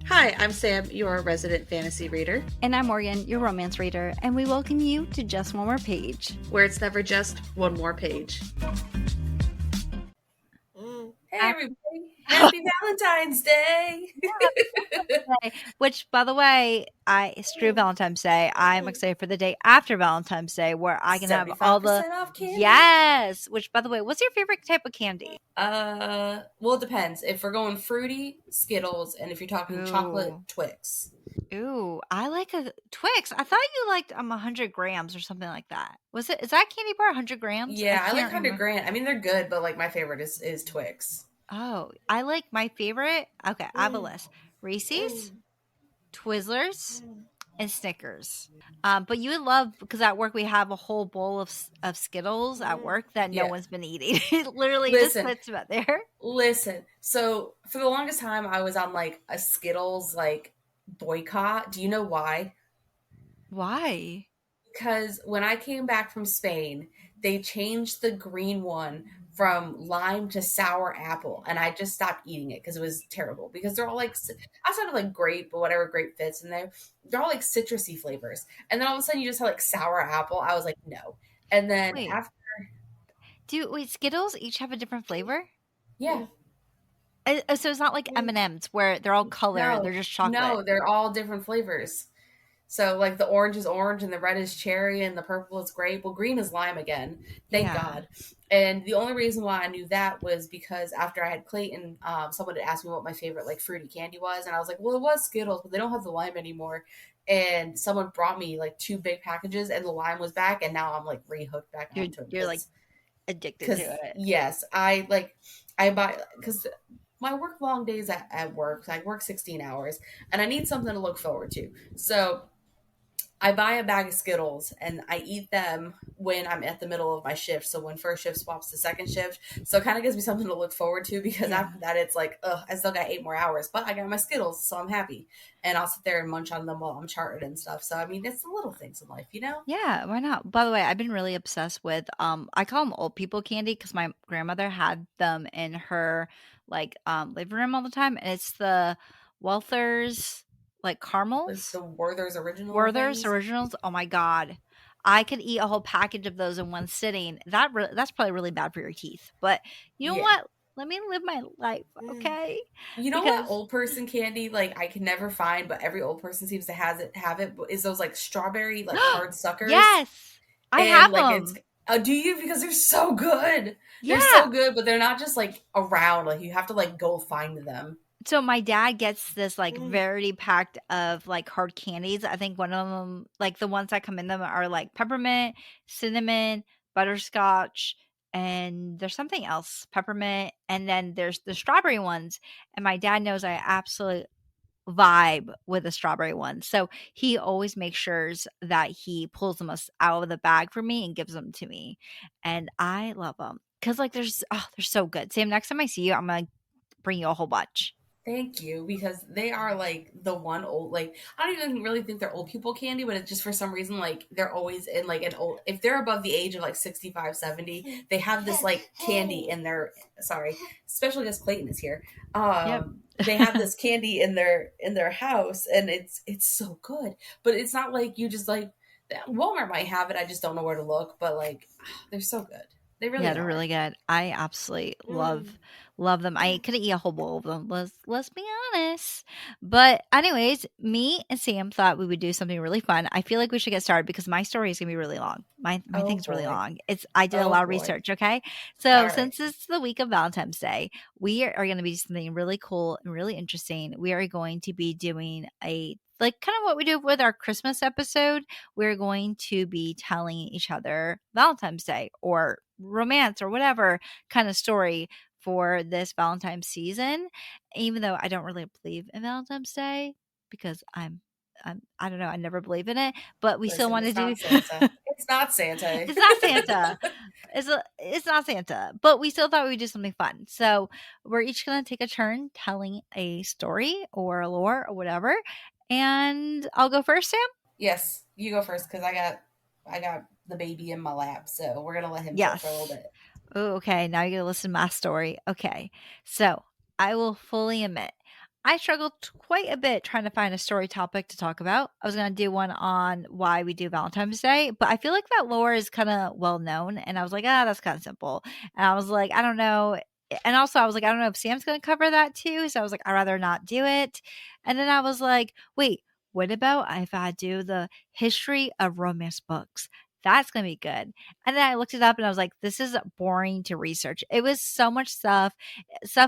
Hi, I'm Sam, your resident fantasy reader, And I'm Morgan, your romance reader, and we welcome you to Just One More Page. where it's never just one more page. Hey, everybody. Happy Valentine's Day. Which, by the way, it's true Valentine's Day. I'm excited for the day after Valentine's Day where I can have all the 75% off candy. Yes. Which, by the way, what's your favorite type of candy? Well, it depends. If we're going fruity, Skittles, and if you're talking chocolate, Twix. Ooh, I like a Twix. I thought you liked 100 grams or something like that. Is that candy bar 100 grams? Yeah, I like can't 100 gram. I mean, they're good, but like my favorite is Twix. Oh, I like my favorite. Okay, I have a list: Reese's, Twizzlers, and Snickers. But you would love, because at work we have a whole bowl of Skittles at work that no Yeah. one's been eating. It literally Listen. just sits about there. Listen, so for the longest time, I was on like a Skittles like boycott. Do you know why? Why? Because when I came back from Spain, they changed the green one from lime to sour apple, and I just stopped eating it because it was terrible. Because they're all like outside of like grape or whatever grape fits in there, they're all like citrusy flavors. And then all of a sudden, you just have like sour apple. I was like, no. And then Wait, after, Skittles each have a different flavor? yeah, So it's not like M&Ms where they're all color, no, they're just no, chocolate. they're all different flavors. So like the orange is orange and the red is cherry and the purple is grape. Well, green is lime again. Thank Yeah. God. And the only reason why I knew that was because after I had Clayton, someone had asked me what my favorite like fruity candy was, and I was like, well, it was Skittles, but they don't have the lime anymore. And someone brought me like 2 big packages, and the lime was back, and now I'm like rehooked back onto it. You're like addicted Because to it. yes, I buy because my work long days at work. I work 16 hours, and I need something to look forward to. So I buy a bag of Skittles and I eat them when I'm at the middle of my shift. So when first shift swaps to second shift. So it kind of gives me something to look forward to because after that, it's like, ugh, I still got 8 more hours, but I got my Skittles. So I'm happy. And I'll sit there and munch on them while I'm charted and stuff. So, I mean, it's the little things in life, you know? Yeah, why not? By the way, I've been really obsessed with I call them old people candy because my grandmother had them in her living room all the time, and it's the Welthers like Like caramels, the Werther's original Werther's things. originals. Oh my god, I could eat a whole package of those in one sitting. That's probably really bad for your teeth, but you know Yeah. what? Let me live my life, okay? You know what Because old person candy like I can never find, but every old person seems to have it is those like strawberry like hard suckers. yes, I And have like it's them. do you? Because they're so good. They're Yeah. so good, but they're not just like around. Like you have to like go find them. So my dad gets this variety packed of like hard candies. I think one of them, like the ones that come in them, are like peppermint, cinnamon, butterscotch, and there's something else, peppermint, and then there's the strawberry ones. And my dad knows I absolutely vibe with the strawberry ones, so he always makes sure that he pulls them out of the bag for me and gives them to me, and I love them because they're so good. Sam, next time I see you, I'm gonna bring you a whole bunch. Thank you, because they are like the one old like I don't even really think they're old people candy, but it's just for some reason like they're always in like an old if they're above the age of like 65, 70, they have this like candy in their sorry, especially because Clayton is here. Yep. They have this candy in their house and it's so good. But it's not like you just like Walmart might have it, I just don't know where to look, but like they're so good. They really Yeah, they're are. really good. I absolutely love them. I could eat a whole bowl of them. Let's be honest. But anyways, me and Sam thought we would do something really fun. I feel like we should get started because my story is gonna be really long. My Oh thing's really boy. long. I did a Oh lot of boy. research. Okay, All so right. since it's the week of Valentine's Day, we are going to be something really cool and really interesting. We are going to be doing a like kind of what we do with our Christmas episode. We're going to be telling each other Valentine's Day or romance or whatever kind of story for this Valentine's season, even though I don't really believe in Valentine's Day because I don't know, I never believe in it, but we still Listen, want to it's do not Santa. It's not Santa. it's not Santa. It's not Santa, but we still thought we would do something fun. So we're each gonna take a turn telling a story or a lore or whatever. And I'll go first, Sam. Yes, you go first because I got the baby in my lap, so we're gonna let him chill for a little Yes. bit. Oh, okay. Now you're gonna listen to my story. Okay. So I will fully admit, I struggled quite a bit trying to find a story topic to talk about. I was going to do one on why we do Valentine's Day, but I feel like that lore is kind of well known. And I was like, that's kind of simple. And I was like, I don't know. And also, I was like, I don't know if Sam's going to cover that too. So I was like, I'd rather not do it. And then I was like, wait, what about if I do the history of romance books? That's going to be good. And then I looked it up and I was like, this is boring to research. It was so much stuff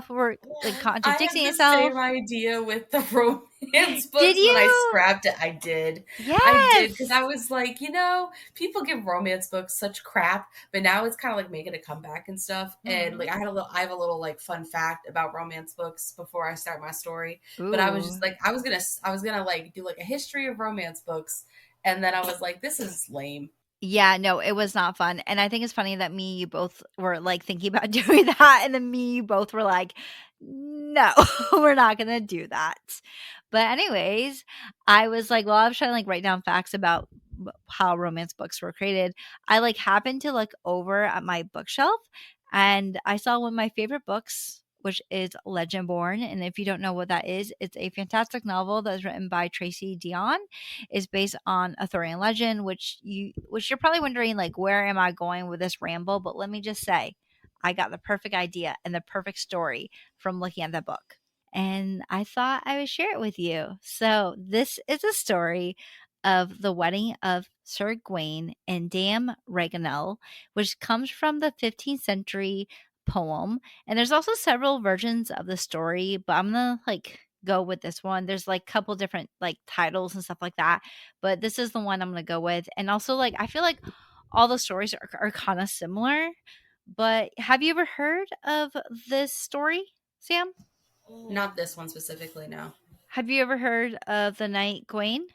were like I have contradicting the itself. same idea with the romance Did books, but I you? scrapped it. I did. I did because Yes. I was like, people give romance books such crap, but now it's kind of like making a comeback and stuff. And like Mhm. I have a little like fun fact about romance books before I start my story. But I was just Ooh. like, I was gonna like do like a history of romance books, and then I was like, this is lame. Yeah, no, it was not fun. And I think it's funny that you both were like thinking about doing that. And then you both were like, no, we're not going to do that. But, anyways, I was like, well, I was trying to like write down facts about how romance books were created. I like happened to look over at my bookshelf and I saw one of my favorite books, which is Legend Born. And if you don't know what that is, it's a fantastic novel that was written by Tracy Dion, is based on Arthurian legend, which you're probably wondering like where am I going with this ramble? But let me just say, I got the perfect idea and the perfect story from looking at the book. And I thought I would share it with you. So this is a story of the wedding of Sir Gawain and Dame Raganel, which comes from the 15th century poem. And there's also several versions of the story, but I'm gonna like go with this one. There's like a couple different like titles and stuff like that, but this is the one I'm gonna go with. And also like I feel like all the stories are kind of similar. But have you ever heard of this story, Sam? Not this one specifically, no. Have you ever heard of the Knight Gawain?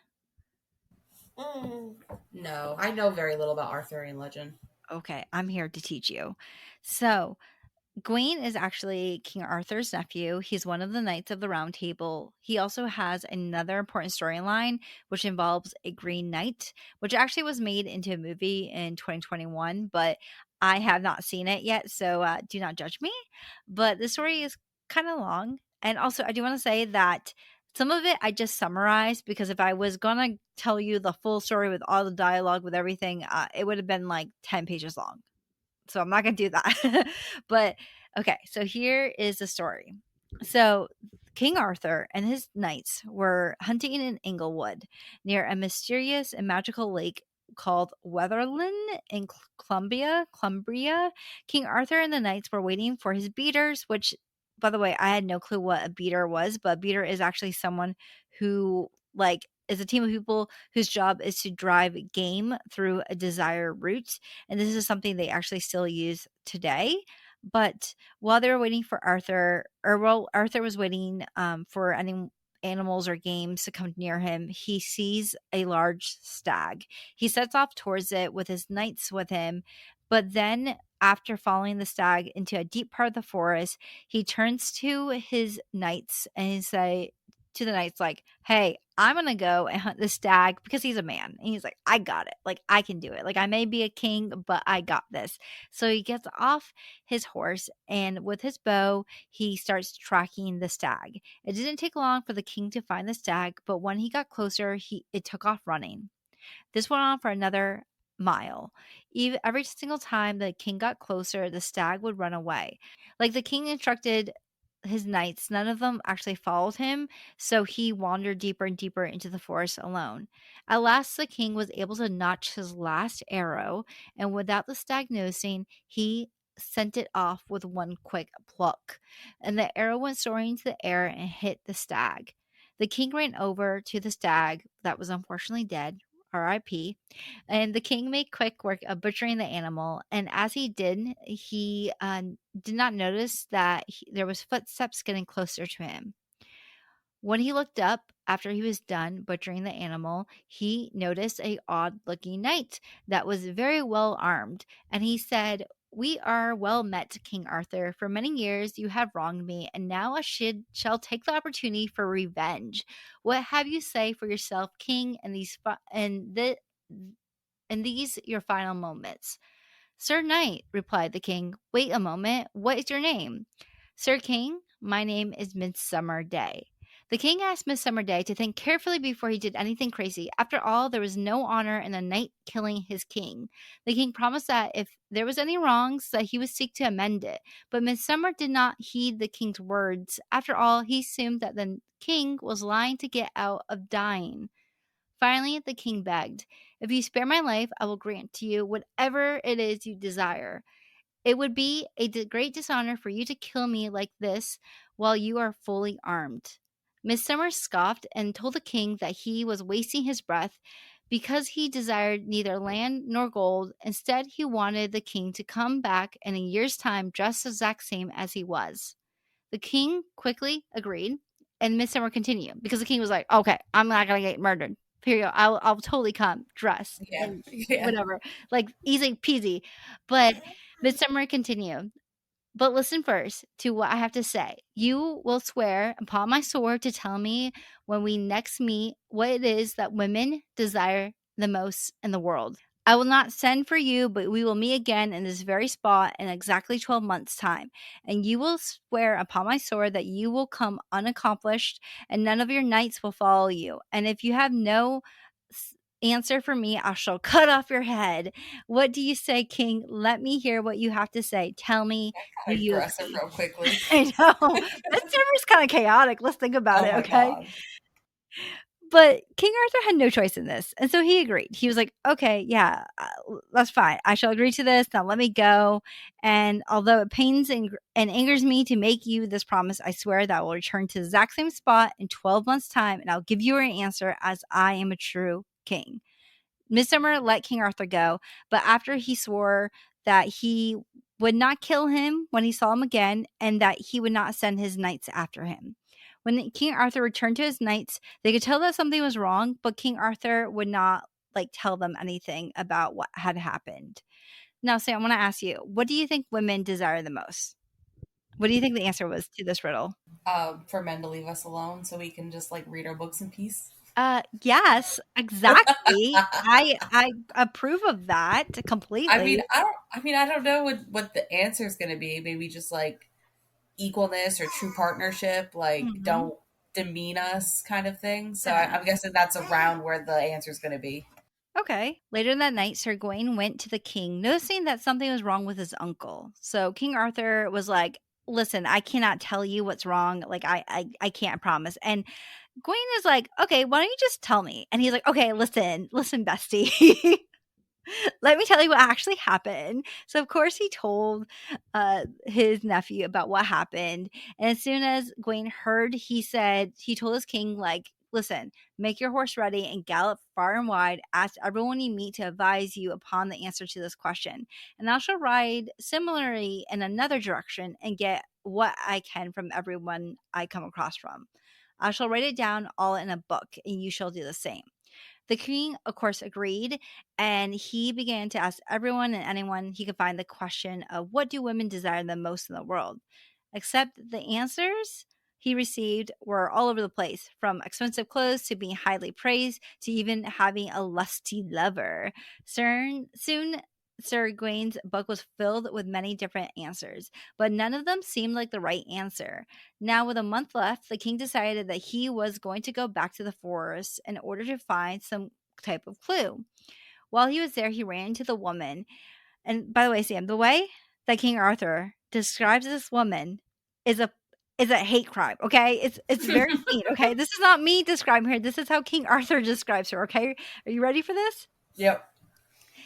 No, I know very little about Arthurian legend. Okay, I'm here to teach you. So, Gawain is actually King Arthur's nephew. He's one of the Knights of the Round Table. He also has another important storyline, which involves a Green Knight, which actually was made into a movie in 2021, but I have not seen it yet, so do not judge me. But the story is kind of long. And also, I do want to say that some of it I just summarized because if I was going to tell you the full story with all the dialogue, with everything, it would have been like 10 pages long. So I'm not going to do that. But okay, so here is the story. So King Arthur and his knights were hunting in Inglewood near a mysterious and magical lake called Wetherlyn in Cumbria. King Arthur and the knights were waiting for his beaters, which, by the way, I had no clue what a beater was, but a beater is actually someone who like is a team of people whose job is to drive game through a desired route, and this is something they actually still use today. But while they were waiting for Arthur, or while Arthur was waiting for any animals or games to come near him, he sees a large stag. He sets off towards it with his knights with him, but then after following the stag into a deep part of the forest, he turns to his knights and he say to the knights like, "Hey, I'm gonna go and hunt the stag," because he's a man. And he's like, "I got it. Like I can do it. Like I may be a king, but I got this." So he gets off his horse and with his bow, he starts tracking the stag. It didn't take long for the king to find the stag, but when he got closer, it took off running. This went on for another mile. Even every single time the king got closer, the stag would run away. Like the king instructed his knights, none of them actually followed him, so he wandered deeper and deeper into the forest alone. At last, the king was able to notch his last arrow, and without the stag noticing, he sent it off with one quick pluck, and the arrow went soaring into the air and hit the stag. The king ran over to the stag that was unfortunately dead, RIP, and the king made quick work of butchering the animal. And as he did not notice that there was footsteps getting closer to him. When he looked up after he was done butchering the animal, he noticed a odd-looking knight that was very well armed, and he said, "We are well met, King Arthur. For many years you have wronged me, and now I shall take the opportunity for revenge. What have you say for yourself, King, and these your final moments?" "Sir Knight," replied the king, "wait a moment. What is your name?" "Sir King, My name is Midsummer Day." The king asked Midsummer Day to think carefully before he did anything crazy. After all, there was no honor in a knight killing his king. The king promised that if there was any wrongs, that he would seek to amend it. But Midsummer did not heed the king's words. After all, he assumed that the king was lying to get out of dying. Finally, the king begged, "If you spare my life, I will grant to you whatever it is you desire. It would be a great dishonor for you to kill me like this while you are fully armed." Midsummer scoffed and told the king that he was wasting his breath because he desired neither land nor gold. Instead, he wanted the king to come back in a year's time dressed the exact same as he was. The king quickly agreed, and Midsummer continued because the king was like, "Okay, I'm not gonna get murdered. Period. I'll totally come dressed Yeah. and Yeah. whatever, like easy peasy." But Midsummer continued. "But listen first to what I have to say. You will swear upon my sword to tell me when we next meet what it is that women desire the most in the world. I will not send for you, but we will meet again in this very spot in exactly 12 months' time. And you will swear upon my sword that you will come unaccomplished, and none of your knights will follow you. And if you have no answer for me, I shall cut off your head. What do you say, king? Let me hear what you have to say. Tell me, do Kind of you aggressive agree?" real quickly. I know. That server's kind of chaotic. Let's think about Oh it, my okay? god. But King Arthur had no choice in this. And so he agreed. He was like, "Okay, yeah, that's fine. I shall agree to this. Now let me go. And although it pains and angers me to make you this promise, I swear that I will return to the exact same spot in 12 months' time, and I'll give you an answer as I am a true king." Midsummer let King Arthur go, but after he swore that he would not kill him when he saw him again and that he would not send his knights after him. When King Arthur returned to his knights, they could tell that something was wrong, but King Arthur would not tell them anything about what had happened. Now, Sam, I want to ask you, what do you think women desire the most? What do you think the answer was to this riddle? For men to leave us alone so we can just like read our books in peace. Yes, exactly. I approve of that I mean, completely. I don't know what the answer is going to be. Maybe just like equalness or true partnership, like Mhm. don't demean us kind of thing. So Yeah. I'm guessing that's around where the answer is going to be. Okay. Later that night, Sir Gawain went to the king, noticing that something was wrong with his uncle. So King Arthur was like, "Listen, I cannot tell you what's wrong. Like, I can't promise." And Gawain is like, "Okay, why don't you just tell me?" And he's like, "Okay, listen, bestie." Let me tell you what actually happened. So, of course, he told his nephew about what happened. And as soon as Gawain heard, he told his king, like, "Listen, make your horse ready and gallop far and wide. Ask everyone you meet to advise you upon the answer to this question. And I shall ride similarly in another direction and get what I can from everyone I come across from. I shall write it down all in a book, and you shall do the same." The king, of course, agreed, and he began to ask everyone and anyone he could find the question of what do women desire the most in the world? Except the answers he received were all over the place, from expensive clothes to being highly praised to even having a lusty lover. Soon Sir Gawain's book was filled with many different answers, but none of them seemed like the right answer. Now, with a month left, the king decided that he was going to go back to the forest in order to find some type of clue. While he was there, he ran into the woman. And by the way, Sam, the way that King Arthur describes this woman is a hate crime. Okay, it's very mean. Okay, this is not me describing her. This is how King Arthur describes her. Okay, are you ready for this? Yep.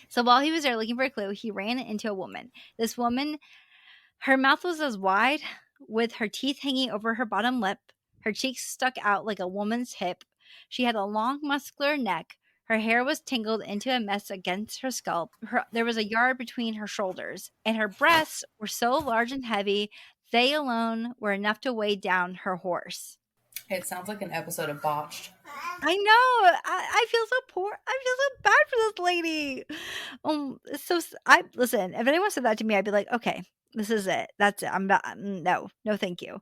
So while he was there looking for a clue, he ran into a woman. This woman, her mouth was as wide, with her teeth hanging over her bottom lip. Her cheeks stuck out like a woman's hip. She had a long, muscular neck. Her hair was tangled into a mess against her scalp. There was a yard between her shoulders, and her breasts were so large and heavy, they alone were enough to weigh down her horse. It sounds like an episode of Botched. I know. I feel so poor. I feel so bad for this lady. I listen. If anyone said that to me, I'd be like, okay, this is it. That's it. I'm not. No, no, thank you.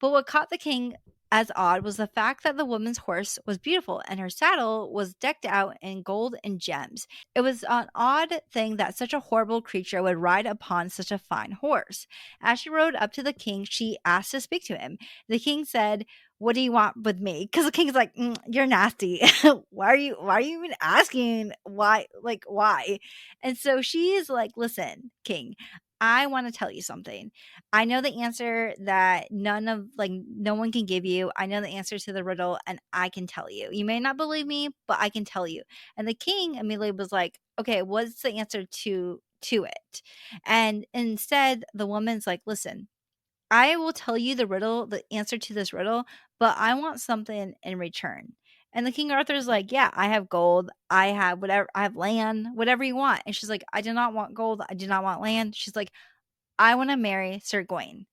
But what caught the king as odd was the fact that the woman's horse was beautiful and her saddle was decked out in gold and gems. It was an odd thing that such a horrible creature would ride upon such a fine horse. As she rode up to the king, she asked to speak to him. The king said, "What do you want with me?" Because the king's like, "You're nasty. Why are you even asking? Why? Like, why?" And so she is like, "Listen, king, I want to tell you something. I know the answer that no one can give you. I know the answer to the riddle and I can tell you. You may not believe me, but I can tell you." And the king immediately was like, "Okay, what's the answer to it?" And instead the woman's like, "Listen, I will tell you the answer to this riddle, but I want something in return." And the King Arthur's like, "Yeah, I have gold. I have whatever. I have land, whatever you want." And she's like, "I do not want gold. I do not want land." She's like, "I want to marry Sir Gawain."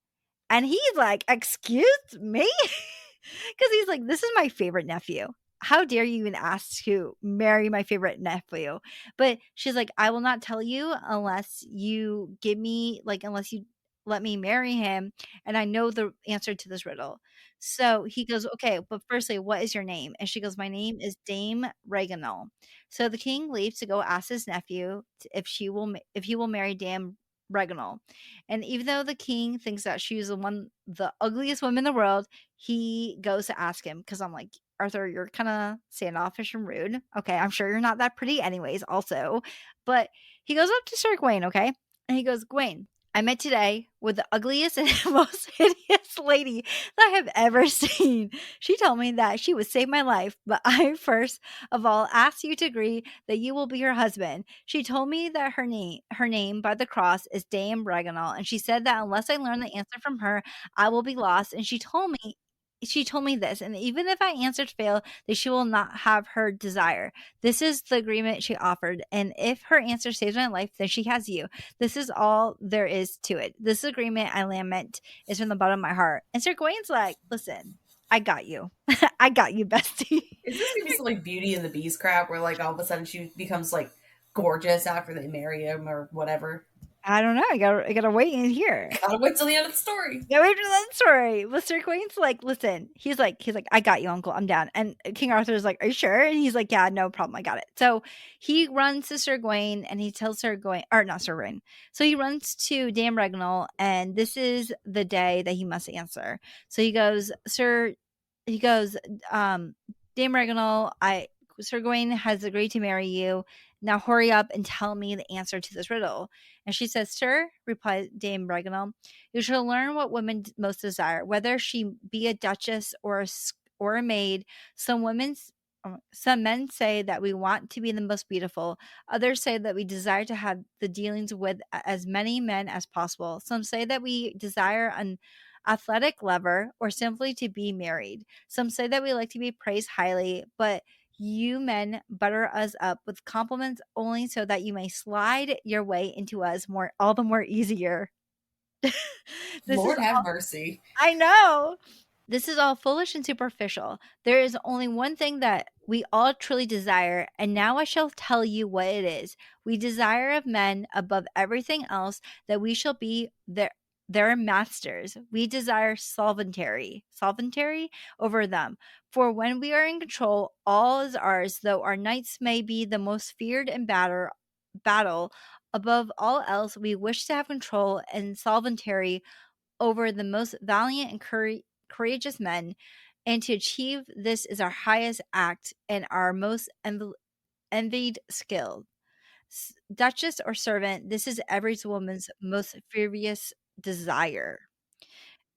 And he's like, "Excuse me?" Because he's like, "This is my favorite nephew. How dare you even ask to marry my favorite nephew?" But she's like, "I will not tell you unless you unless you let me marry him and I know the answer to this riddle." So he goes, "Okay, but firstly, what is your name?" And she goes, "My name is Dame Reginald." So the king leaves to go ask his nephew if he will marry Dame Reginald. And even though the king thinks that she's the ugliest woman in the world, he goes to ask him because I'm like, "Arthur, you're kind of standoffish and rude. Okay, I'm sure you're not that pretty, anyways, also." But he goes up to Sir Gawain, okay? And he goes, "Gawain, I met today with the ugliest and most hideous lady that I have ever seen. She told me that she would save my life, but I first of all ask you to agree that you will be her husband. She told me that her name by the cross is Dame Ragnall, and she said that unless I learn the answer from her, I will be lost. And she told me this, and even if I answered fail, that she will not have her desire. This is the agreement she offered, and if her answer saves my life, then she has you. This is all there is to it. This agreement I lament is from the bottom of my heart." And Sir Gawain's like, "Listen, I got you. I got you, bestie." Is this gonna be some like Beauty and the Beast crap where like all of a sudden she becomes like gorgeous after they marry him or whatever? I don't know. I gotta wait in here. Gotta wait till the end of the story. Yeah, wait for that story. But Sir Gawain's like, "Listen," he's like, "I got you, uncle. I'm down." And King Arthur's like, "Are you sure?" And he's like, "Yeah, no problem. I got it." So he runs to Sir Gawain and he tells Sir Gawain, or not Sir Gawain. So he runs to Dame Regnal, and this is the day that he must answer. So he goes, "Dame Regnal, Sir Gawain has agreed to marry you. Now hurry up and tell me the answer to this riddle." And she says, "Sir," replied Dame Reginald, "you shall learn what women most desire, whether she be a duchess or a maid. Some men say that we want to be the most beautiful. Others say that we desire to have the dealings with as many men as possible. Some say that we desire an athletic lover or simply to be married. Some say that we like to be praised highly, but you men butter us up with compliments only so that you may slide your way into us all the more easier." This is Lord have mercy. I know. "This is all foolish and superficial. There is only one thing that we all truly desire, and now I shall tell you what it is. We desire of men above everything else that we shall be their masters. We desire sovereignty over them. For when we are in control, all is ours, though our knights may be the most feared in battle. Above all else, we wish to have control and sovereignty over the most valiant and courageous men, and to achieve this is our highest act and our most envied skill. Duchess or servant, this is every woman's most furious desire."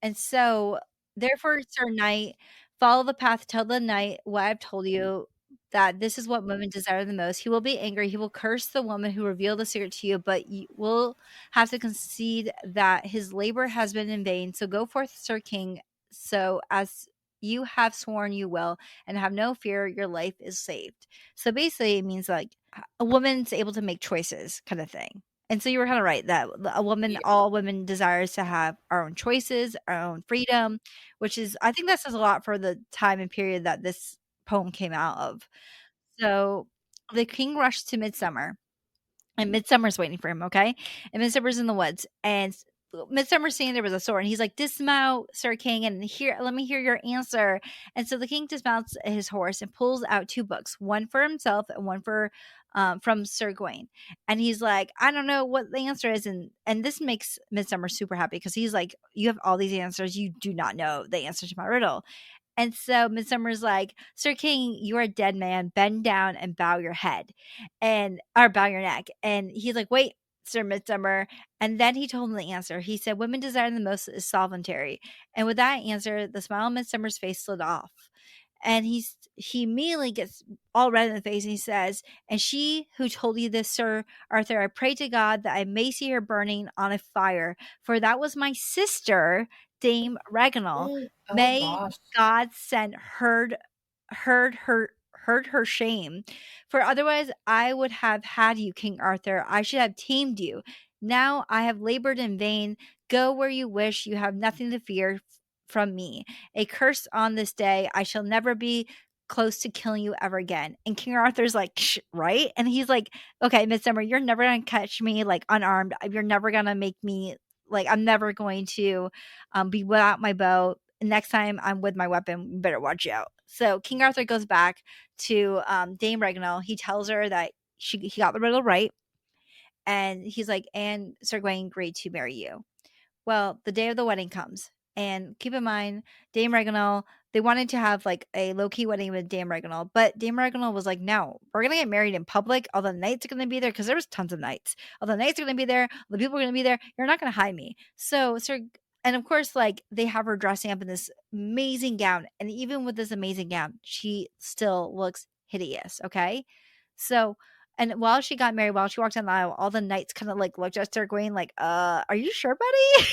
And so, therefore, Sir Knight, follow the path, tell the knight what I've told you, that this is what women desire the most. He will be angry. He will curse the woman who revealed the secret to you, but you will have to concede that his labor has been in vain. So go forth, Sir King, so as you have sworn you will, and have no fear, your life is saved. So basically, it means like a woman's able to make choices, kind of thing. And so you were kind of right that Yeah. all women desires to have our own choices, our own freedom, which is, I think that says a lot for the time and period that this poem came out of. So the king rushed to Midsummer, and Midsummer's waiting for him, okay? And Midsummer's in the woods, and Midsummer's saying there was a sword, and he's like, "Dismount, Sir King, and here, let me hear your answer." And so the king dismounts his horse and pulls out two books, one for himself and one for from Sir Gawain. And he's like, "I don't know what the answer is," and this makes Midsummer super happy because he's like, "You have all these answers, you do not know the answer to my riddle." And so Midsummer's like, "Sir King, you are a dead man. Bend down and bow your head, and or bow your neck." And he's like, "Wait, Sir Midsummer." And then he told him the answer. He said, "Women desire the most is solitary." And with that answer, the smile on Midsummer's face slid off. And he immediately gets all red in the face and he says, "And she who told you this, Sir Arthur, I pray to God that I may see her burning on a fire, for that was my sister, Dame Reginald. Oh May gosh. God send heard heard her shame. For otherwise I would have had you, King Arthur. I should have tamed you. Now I have labored in vain. Go where you wish. You have nothing to fear from me. A curse on this day. I shall never be close to killing you ever again." And King Arthur's like, "Shh, right?" And he's like, "Okay, Midsummer, you're never gonna catch me like unarmed. You're never gonna make me like I'm never going to be without my bow. Next time I'm with my weapon, you better watch out." So King Arthur goes back to Dame Reginald. He tells her that he got the riddle right, and he's like, "And Sir Gawain agreed to marry you." Well, the day of the wedding comes, and keep in mind, Dame Reginald, they wanted to have like a low key wedding with Dame Reginald, but Dame Reginald was like, "No, we're gonna get married in public. All the knights are gonna be there because there was tons of knights. All the knights are gonna be there. All the people are gonna be there. You're not gonna hide me." So, Sir, and of course, like they have her dressing up in this amazing gown, and even with this amazing gown, she still looks hideous. Okay, so and while she got married, while she walked down the aisle, all the knights kind of like looked at Sir Gawain like, are you sure, buddy?"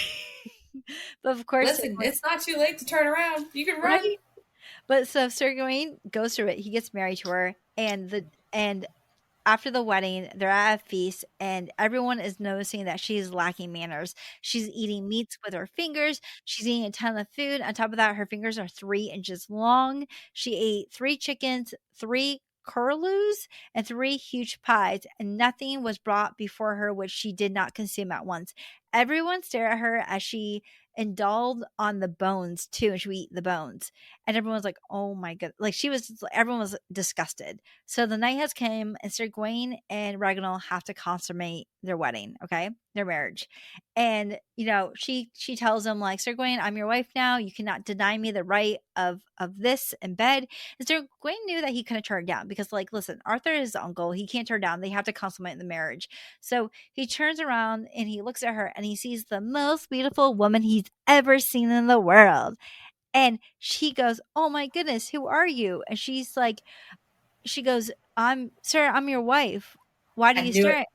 But of course, Sir Listen, Gawain, it's not too late to turn around. You can run. right? But so Sir Gawain goes through it. He gets married to her, and after the wedding, they're at a feast, and everyone is noticing that she's lacking manners. She's eating meats with her fingers. She's eating a ton of food. On top of that, her fingers are 3 inches long. She ate three chickens, three curlews, and three huge pies, and nothing was brought before her which she did not consume at once. Everyone stared at her as she indulged on the bones too, and she would eat the bones. And everyone was like, "Oh my god!" Like everyone was disgusted. So the night has come, and Sir Gawain and Reginald have to consummate their wedding, okay, their marriage. And she tells him like, "Sir Gawain, I'm your wife now. You cannot deny me the right of this in bed." And Sir Gawain knew that he couldn't turn it down because, like, listen, Arthur is his uncle. He can't turn down. They have to consummate the marriage. So he turns around and he looks at her and he sees the most beautiful woman he's ever seen in the world. And she goes, "Oh my goodness, who are you?" And she's like, she goes, I'm your wife. Why do I you knew stare it. at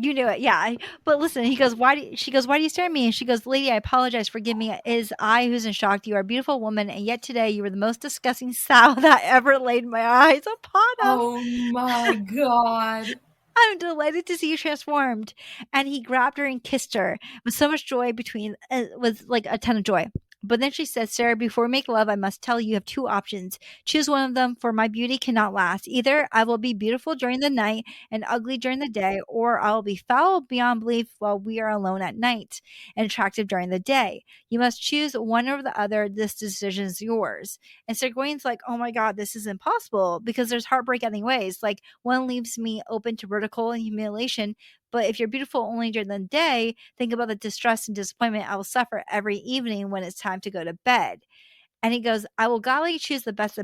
you knew it, yeah. But listen, he goes, she goes, "Why do you stare at me?" And she goes, "Lady, I apologize. Forgive me. It is I who's in shock. You are a beautiful woman, and yet today you were the most disgusting sow that ever laid my eyes upon." Oh my god. "I'm delighted to see you transformed." And he grabbed her and kissed her with so much joy with like a ton of joy. But then she said, "Sarah, before we make love, I must tell you have two options. Choose one of them, for my beauty cannot last. Either I will be beautiful during the night and ugly during the day, or I will be foul beyond belief while we are alone at night and attractive during the day. You must choose one or the other. This decision is yours." And Sir Gawain's like, "Oh my God, this is impossible because there's heartbreak anyways. Like one leaves me open to ridicule and humiliation. But if you're beautiful only during the day, think about the distress and disappointment I will suffer every evening when it's time to go to bed." And he goes, "I will gladly choose the best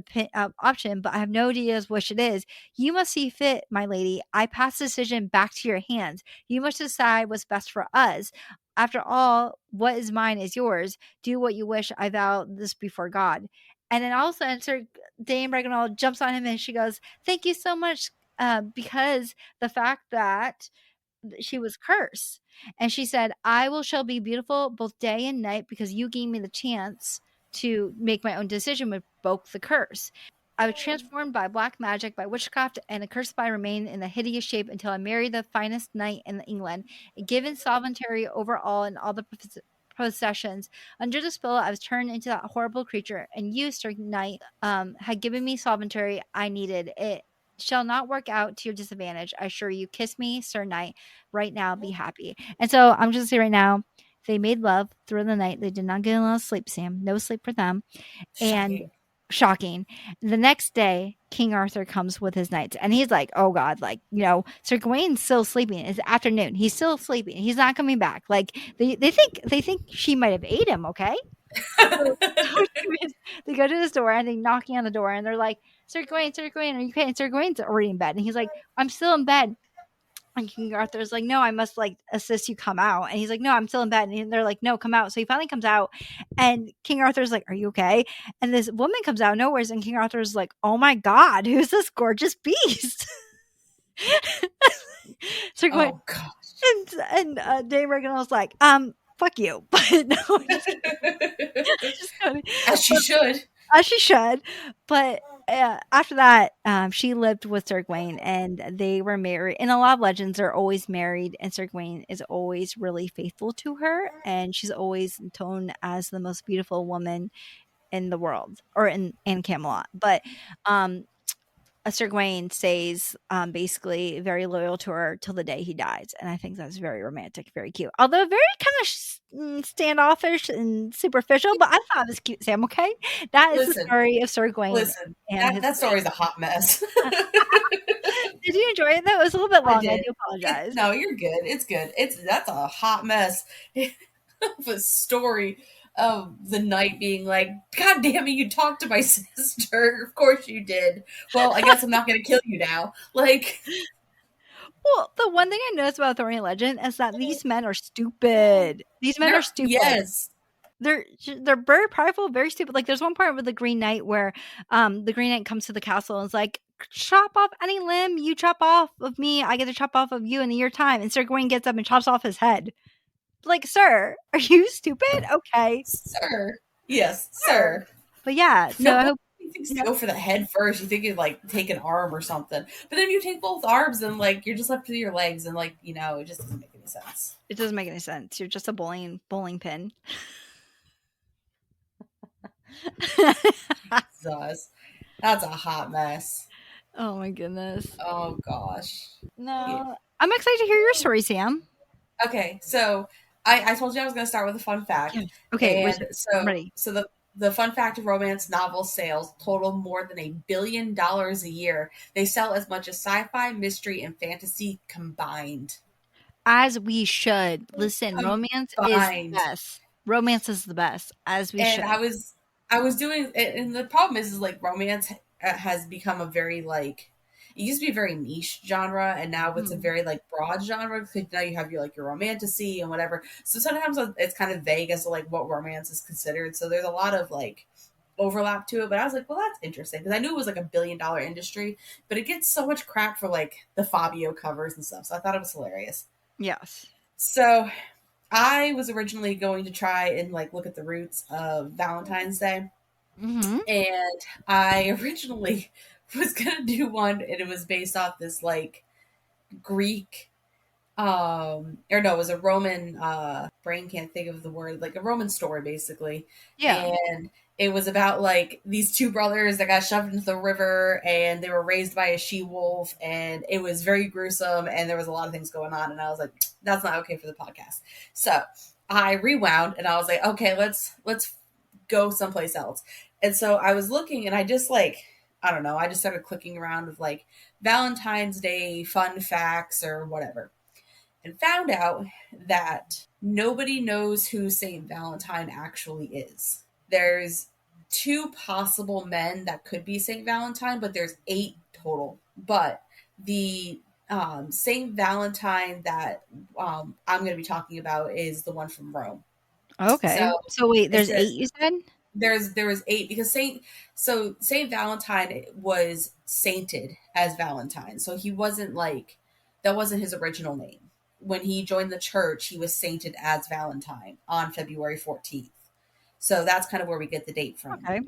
option, but I have no idea which it is. You must see fit, my lady. I pass the decision back to your hands. You must decide what's best for us. After all, what is mine is yours. Do what you wish. I vow this before God." And then all of a sudden, Sir Dame Reginald jumps on him and she goes, "Thank you so much." Because the fact that she was cursed. And she said, "I will shall be beautiful both day and night because you gave me the chance to make my own decision with broke the curse. I was transformed by black magic, by witchcraft, and accursed by remain in the hideous shape until I married the finest knight in England, given sovereignty over all and all the possessions. Under the spell, I was turned into that horrible creature, and you, Sir Knight, had given me sovereignty I needed. It shall not work out to your disadvantage. I assure you. Kiss me, Sir Knight, right now. Be happy." And so I'm just gonna say right now, They made love through the night. They did not get a lot of sleep, Sam. No sleep for them. And Shocking. shocking. The next day, King Arthur comes with his knights, and he's like, "Oh God, like Sir Gawain's still sleeping. It's afternoon. He's still sleeping. He's not coming back. Like they think she might have ate him. Okay, so they go to this door and they knocking on the door and they're like, Sir Gawain, are you okay? And Sir Gawain's already in bed, and he's like, I'm still in bed. And King Arthur's like, no, I must like assist you come out. And he's like, no, I'm still in bed. And they're like, no, come out. So he finally comes out, and King Arthur's like, are you okay? And this woman comes out of nowhere, and King Arthur's like, oh my God, who's this gorgeous beast? So Gawain, Oh god. and Dame Regan was like, fuck you. But no, just kidding. As she should. As she should. But after that, she lived with Sir Gawain, and they were married. In a lot of legends, they're always married, and Sir Gawain is always really faithful to her, and she's always known as the most beautiful woman in the world, or in Camelot. But Sir Gawain stays basically very loyal to her till the day he dies, and I think that's very romantic, very cute. Although very kind of standoffish and superficial, but I thought it was cute. Sam, okay, that is the Listen, story of Sir Gawain listen. and That story's a hot mess. Did you enjoy it though? It was a little bit I long. I did. do apologize. No, you're good. It's good. That's a hot mess of a story of the knight being like, God damn it, you talked to my sister. Of course you did. Well, I guess I'm not gonna kill you now. Like, Well, the one thing I noticed about Arthurian legend is that these men are stupid. These men are stupid. yes. They're very prideful, very stupid. Like there's one part with the Green Knight where the Green Knight comes to the castle and is like, chop off any limb you chop off of me, I get to chop off of you in a year time. And Sir Gawain gets up and chops off his head. Like, sir, are you stupid? Okay. Sir. Yes, sir. But yeah, so No, I hope you think to go for the head first. You think you'd like take an arm or something. But then you take both arms and like you're just left with your legs and like, it just doesn't make any sense. it doesn't make any sense. You're just a bowling pin. Jesus. That's a hot mess. Oh my goodness. Oh gosh. No. Yeah. I'm excited to hear your story, Sam. Okay, so I told you I was going to start with a fun fact. Yeah. Okay, and I'm ready. So the fun fact of romance novel sales total more than $1 billion a year. They sell as much as sci-fi, mystery, and fantasy combined. As we should. Listen, romance is the best. Romance is the best, as we should. And I was doing, and the problem is like romance has become a very like, it used to be a very niche genre, and now it's a very like broad genre because now you have your romantasy and whatever. So sometimes it's kind of vague as to like what romance is considered. So there's a lot of like overlap to it. But I was like, well, that's interesting because I knew it was like $1 billion industry, but it gets so much crap for like the Fabio covers and stuff. So I thought it was hilarious. Yes. So I was originally going to try and like look at the roots of Valentine's Day. Mm-hmm. And I originally was gonna do one, and it was based off this like Greek, or no, it was a Roman. Brain can't think of the word, like a Roman story, basically. Yeah. And it was about like these two brothers that got shoved into the river, and they were raised by a she wolf, and it was very gruesome, and there was a lot of things going on, and I was like, that's not okay for the podcast. So I rewound, and I was like, okay, let's go someplace else. And so I was looking, and I just like, I don't know, I just started clicking around with like Valentine's Day fun facts or whatever, and found out that nobody knows who Saint Valentine actually is. There's 2 possible men that could be Saint Valentine, but there's 8 total. But the Saint Valentine that I'm going to be talking about is the one from Rome. Okay. So wait, there's 8 you said? There was 8 because Saint Valentine was sainted as Valentine. So he wasn't like, that wasn't his original name. When he joined the church, he was sainted as Valentine on February 14th. So that's kind of where we get the date from. Okay.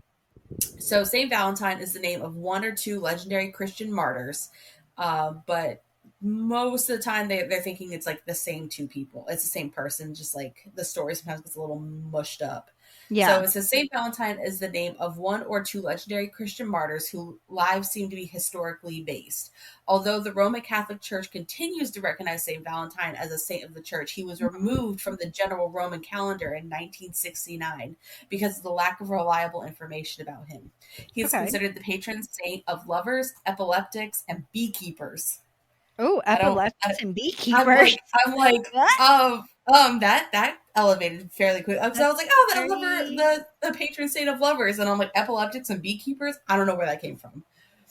So Saint Valentine is the name of 1 or 2 legendary Christian martyrs. But most of the time they're thinking it's like the same 2 people. It's the same person, just like the story sometimes gets a little mushed up. Yeah. So it says Saint Valentine is the name of one or two legendary Christian martyrs whose lives seem to be historically based. Although the Roman Catholic Church continues to recognize Saint Valentine as a saint of the church, he was Mhm. removed from the general Roman calendar in 1969 because of the lack of reliable information about him. He is Okay. considered the patron saint of lovers, epileptics, and beekeepers. Oh, I don't. epileptics and I'm beekeepers. like, I'm like, What? that elevated fairly quick. So I That's was like, oh, the lover, very the patron saint of lovers, and I'm like, epileptics and beekeepers. I don't know where that came from.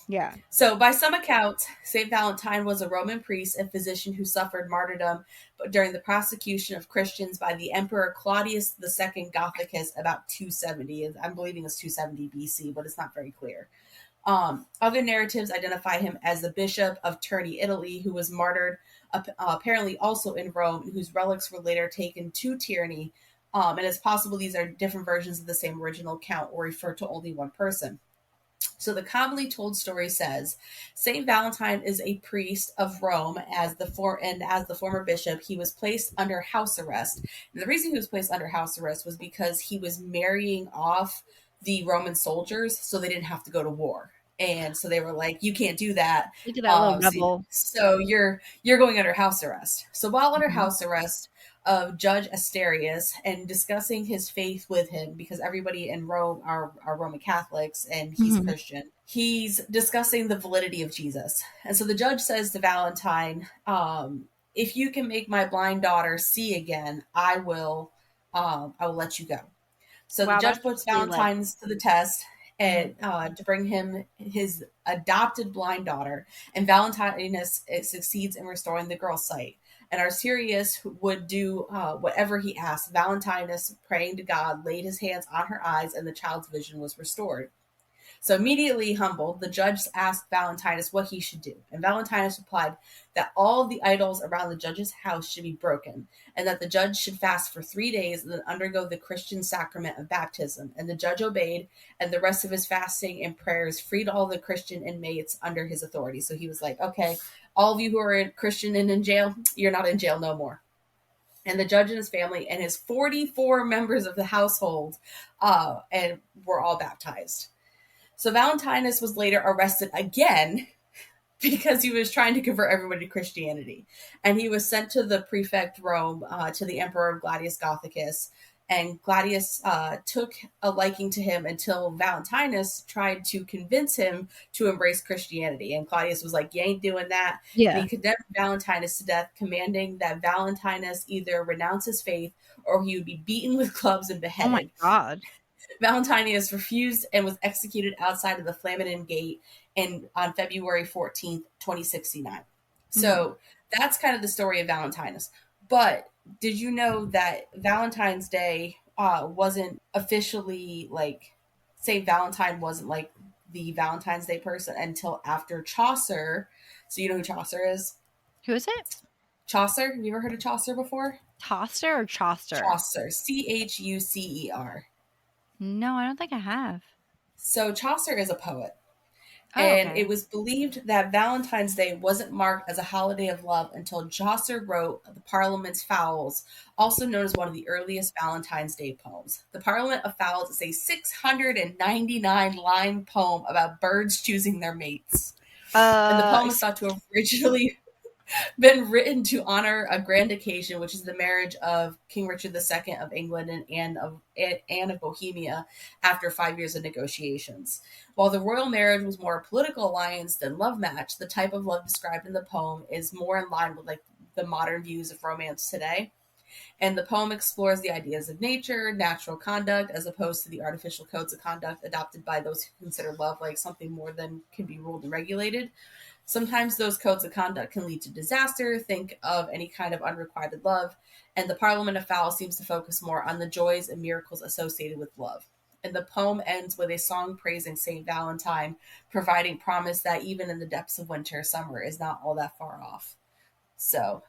yeah. So, by some accounts, Saint Valentine was a Roman priest and physician who suffered martyrdom during the prosecution of Christians by the Emperor Claudius II Gothicus about 270. I'm believing it's 270 BC, but it's not very clear. Other narratives identify him as the bishop of Terni, Italy, who was martyred apparently also in Rome, and whose relics were later taken to Terni. And it's possible these are different versions of the same original account or refer to only one person. So the commonly told story says Saint Valentine is a priest of Rome as the former bishop, he was placed under house arrest. And the reason he was placed under house arrest was because he was marrying off the Roman soldiers so they didn't have to go to war. And so they were like, you can't do that. Look at that little So, rebel. so you're going under house arrest. So while under Mhm. house arrest, of Judge Asterius and discussing his faith with him because everybody in Rome are Roman Catholics and he's Mhm. Christian. He's discussing the validity of Jesus. And so the judge says to Valentine, if you can make my blind daughter see again, I will let you go. So the Wow, judge that's puts really like Valentine's to the test and mhm. to bring him his adopted blind daughter, and Valentinus succeeds in restoring the girl's sight. And Arcerius would do whatever he asked. Valentinus, praying to God, laid his hands on her eyes, and the child's vision was restored. So immediately humbled, the judge asked Valentinus what he should do. And Valentinus replied that all of the idols around the judge's house should be broken, and that the judge should fast for 3 days and then undergo the Christian sacrament of baptism. And the judge obeyed, and the rest of his fasting and prayers freed all the Christian inmates under his authority. So he was like, okay, all of you who are Christian and in jail, you're not in jail no more. And the judge and his family and his 44 members of the household and were all baptized. So Valentinus was later arrested again because he was trying to convert everybody to Christianity. And he was sent to the prefect Rome, to the emperor Gladius Gothicus. And Gladius took a liking to him until Valentinus tried to convince him to embrace Christianity. And Claudius was like, you ain't doing that. And Yeah. he condemned Valentinus to death, commanding that Valentinus either renounce his faith or he would be beaten with clubs and Oh my beheaded. god. Valentinius refused and was executed outside of the Flaminian Gate on February 14th, 2069. Mhm. So that's kind of the story of Valentinus. But did you know that Valentine's Day wasn't officially like, St. Valentine wasn't like the Valentine's Day person until after Chaucer? So you know who Chaucer is? Who is it? Chaucer? Have you ever heard of Chaucer before? Toster or Chaucer? Chaucer. Chucer. No, I don't think I have. So Chaucer is a poet. Oh, And okay. it was believed that Valentine's Day wasn't marked as a holiday of love until Chaucer wrote the Parliament's Fowls, also known as one of the earliest Valentine's Day poems. The Parliament of Fowls is a 699 line poem about birds choosing their mates. And the poem is S thought to have originally been written to honor a grand occasion, which is the marriage of King Richard II of England and Anne of Bohemia after 5 years of negotiations. While the royal marriage was more a political alliance than love match, the type of love described in the poem is more in line with like the modern views of romance today. And the poem explores the ideas of nature, natural conduct, as opposed to the artificial codes of conduct adopted by those who consider love like something more than can be ruled and regulated. Sometimes those codes of conduct can lead to disaster. Think of any kind of unrequited love. And the Parliament of Fowl seems to focus more on the joys and miracles associated with love. And the poem ends with a song praising St. Valentine, providing promise that even in the depths of winter, summer is not all that far off. So,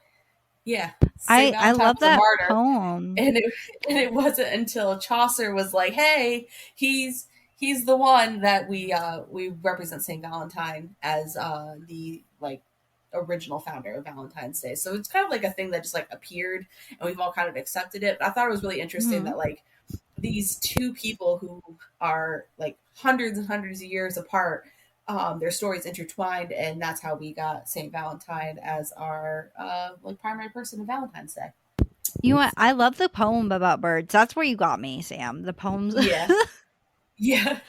yeah, St. I Valentine love was a that martyr, poem. and it wasn't until Chaucer was like, "Hey, he's the one that we represent Saint Valentine as the like original founder of Valentine's Day." So it's kind of like a thing that just like appeared, and we've all kind of accepted it. But I thought it was really interesting Mhm. that like these two people who are like hundreds and hundreds of years apart, their stories intertwined, and that's how we got Saint Valentine as our like primary person in Valentine's Day. You know what? I love the poem about birds. That's where you got me, Sam. The poems, Yeah, yeah.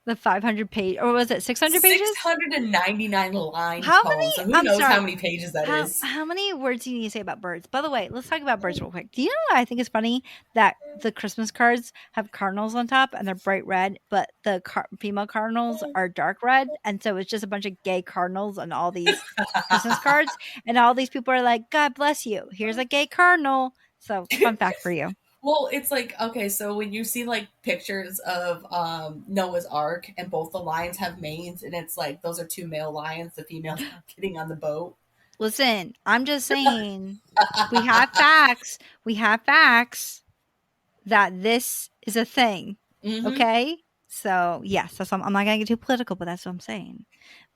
the 500 page, or was it 600 pages? 699 line How poem. So many? who I'm knows how sorry. many pages that How is? how many words do you need to say about birds? By the way, let's talk about birds real quick. Do you know what I think is funny? That the Christmas cards have cardinals on top and they're bright red, but the female cardinals are dark red, and so it's just a bunch of gay cardinals on all these Christmas cards, and all these people are like, "God bless you. Here's a gay cardinal." So, fun fact for you. Well, it's like, okay, so when you see like pictures of Noah's Ark and both the lions have manes, and it's like those are two male lions, the female's not getting on the boat. Listen, I'm just saying, we have facts. We have facts that this is a thing. Mm-hmm. Okay? So, yes, I'm not going to get too political, but that's what I'm saying.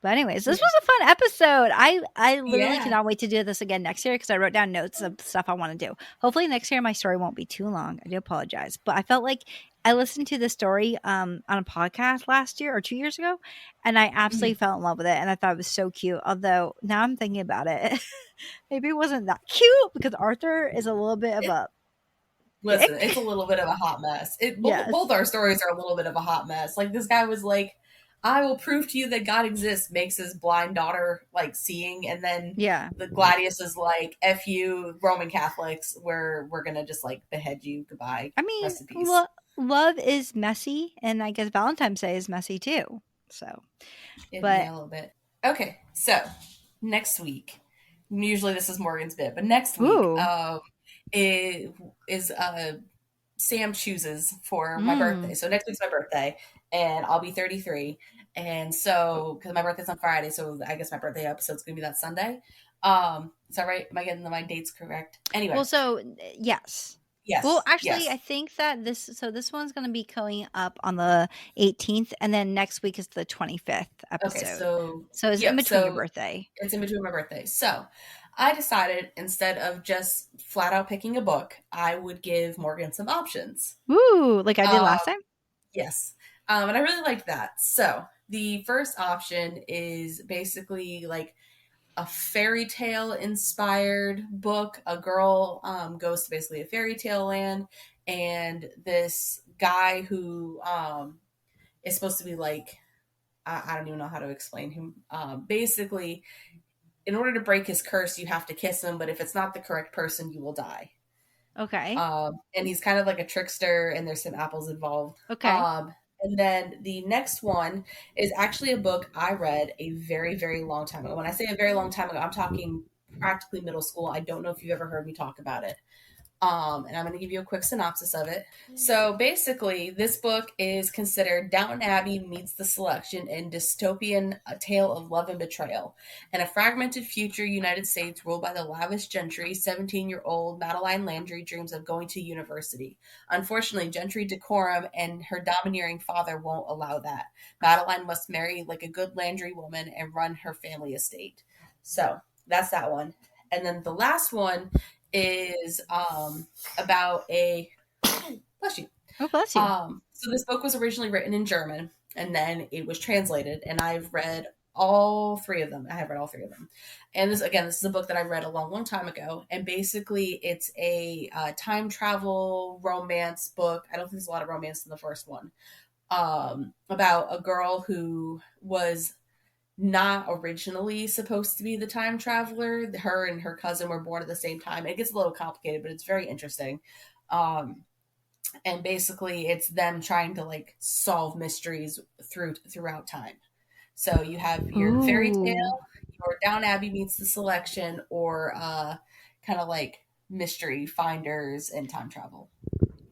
But anyways, this Yeah. was a fun episode. I literally Yeah. cannot wait to do this again next year because I wrote down notes of stuff I want to do. Hopefully next year my story won't be too long. I do apologize. But I felt like I listened to the story on a podcast last year or 2 years ago, and I absolutely Mhm. fell in love with it, and I thought it was so cute. Although now I'm thinking about it, maybe it wasn't that cute because Arthur is a little bit of It, a listen, dick. it's a little bit of a hot mess. Both Yes. our stories are a little bit of a hot mess. Like this guy was like, "I will prove to you that God exists," makes his blind daughter like seeing, and then Yeah. the Gladius is like, "F you, Roman Catholics. We're gonna just like behead you. Goodbye. I mean, Rest in peace." love is messy, and I guess Valentine's Day is messy too. So, Yeah, but a little bit. Okay, so next week. Usually this is Morgan's bit, but next week, ooh, it is Sam chooses for my birthday. mm, So next week's my birthday, and I'll be 33. And so, because my birthday's on Friday, so I guess my birthday episode's gonna be that Sunday. Is that right? Am I getting my dates correct? Anyway, well, so yes. Well, yes, actually, yes. I think that this one's going to be going up on the 18th, and then next week is the 25th Okay, episode. so So it's in yep, between your so birthday. it's in between my birthday. So I decided instead of just flat out picking a book, I would give Morgan some options. Ooh, like I did Um, last time. yes. And I really liked that. So the first option is basically like a fairy tale inspired book. A girl goes to basically a fairy tale land, and this guy who is supposed to be like, I don't even know how to explain him. Basically, in order to break his curse, you have to kiss him, but if it's not the correct person, you will die. Okay. And he's kind of like a trickster, and there's some apples involved. Okay. And then the next one is actually a book I read a very, very long time ago. When I say a very long time ago, I'm talking practically middle school. I don't know if you've ever heard me talk about it. And I'm going to give you a quick synopsis of it. So basically, this book is considered Downton Abbey meets The Selection in dystopian a tale of love and betrayal. In a fragmented future United States ruled by the lavish gentry, 17-year-old Madeline Landry dreams of going to university. Unfortunately, gentry decorum and her domineering father won't allow that. Madeline must marry like a good Landry woman and run her family estate. So that's that one. And then the last one is about a bless you. Oh, bless you. So this book was originally written in German, and then it was translated, and I've read all three of them. I have read all three of them. And this is a book that I read a long, long time ago. And basically, it's a time travel romance book. I don't think there's a lot of romance in the first one. About a girl who was not originally supposed to be the time traveler. Her and her cousin were born at the same time. It gets a little complicated, but it's very interesting. Um, and basically, it's them trying to like solve mysteries throughout time. So you have your fairy Ooh. tale, your Down Abbey meets The Selection, or kind of like mystery finders and time travel.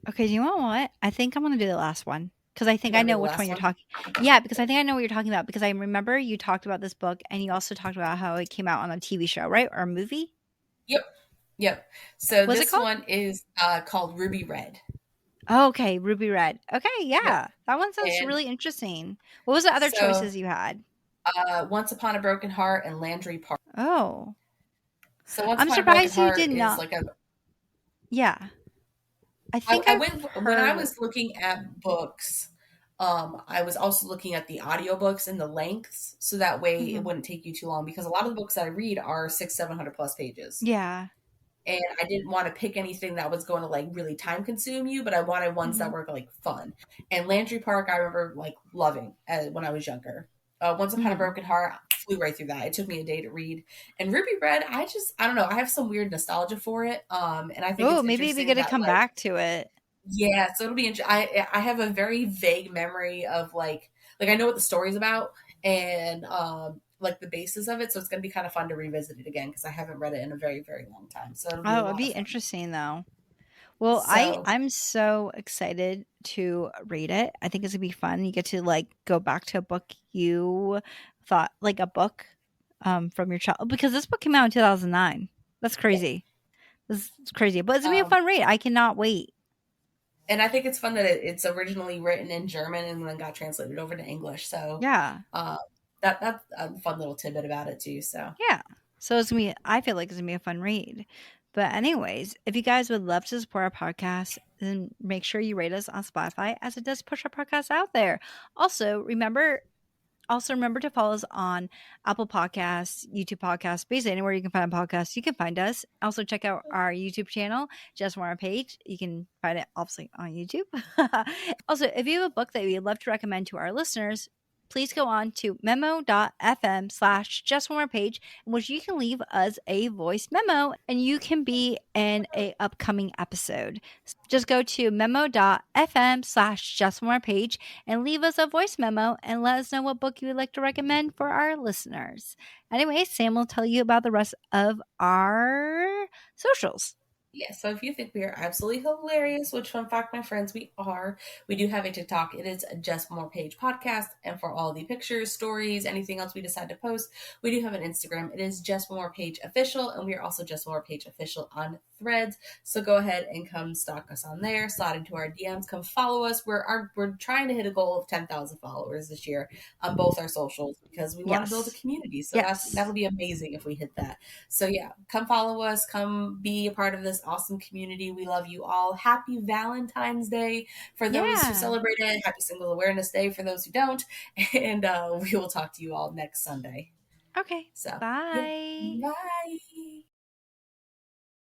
Okay, do you know what? I think I'm gonna do the last one because I You think I want to do know the which one last you're one? talking. Yeah, because I think I know what you're talking about because I remember you talked about this book and you also talked about how it came out on a TV show, right, or a movie? Yep, yep. So What's it this called? one is called Ruby Red. Oh, okay, Ruby Red. Okay, Yep. yeah, that one sounds And really interesting. What was the other so choices you had? Once Upon a Broken Heart and Landry Park. Oh, So Once I'm Upon a Broken surprised you Heart did is not. like a Yeah, I think I I've went when I heard. was looking at books. I was also looking at the audiobooks and the lengths, so that way it Mhm. wouldn't take you too long. Because a lot of the books that I read are 600-700 plus pages, Yeah. and I didn't want to pick anything that was going to like really time consume you, but I wanted ones that Mhm. were like fun. And Landry Park, I remember like loving when I was younger. Once Upon a Mhm. Broken Heart, I flew right through that. It took me a day to read. And Ruby Red, I don't know, I have some weird nostalgia for it. And I think Oh, it's maybe it'd be interesting good to that come like back to it. yeah, so it'll be. I have a very vague memory of like I know what the story's about and like the basis of it. So it's gonna be kind of fun to revisit it again because I haven't read it in a very very long time. So it'll be a Oh, it'd lot be of fun. interesting though. Well, So I'm so excited to read it. I think it's gonna be fun. You get to like go back to a book you thought like a book from your child because this book came out in 2009. That's yeah, crazy. This is crazy, but it's gonna be a um, fun read. I cannot wait. and I think it's fun that it's originally written in German and then got translated over to English. So Yeah. uh, that's a fun little tidbit about it too. So Yeah. So it's gonna be I feel like it's gonna be a fun read. But anyways, if you guys would love to support our podcast, then make sure you rate us on Spotify as it does push our podcast out there. Also, remember to follow us on Apple Podcasts, YouTube Podcasts, basically anywhere you can find a podcast, you can find us. Also, check out our YouTube channel, Just One Page. You can find it obviously on YouTube. Also, if you have a book that you'd love to recommend to our listeners, please go on to memo.fm/just one more page, in which you can leave us a voice memo and you can be in a upcoming episode. Just go to memo.fm/just one more page and leave us a voice memo and let us know what book you would like to recommend for our listeners. Anyway, Sam will tell you about the rest of our socials. yeah, so if you think we are absolutely hilarious, which fun fact, my friends, we are, we do have a TikTok. It is Just More Page Podcast. And for all the pictures, stories, anything else we decide to post, we do have an Instagram. It is Just More Page Official. And we are also Just More Page Official on Threads. So go ahead and come stalk us on there, slide into our DMs, come follow us. We're trying to hit a goal of 10,000 followers this year on both our socials because we want to build a Yes. community. So that'll Yes. be amazing if we hit that. So yeah, come follow us, come be a part of this awesome community. We love you all. Happy Valentine's Day for those who Yeah. celebrate it. Happy Single Awareness Day for those who don't. And we will talk to you all next Sunday. Okay. So yeah, Bye. bye.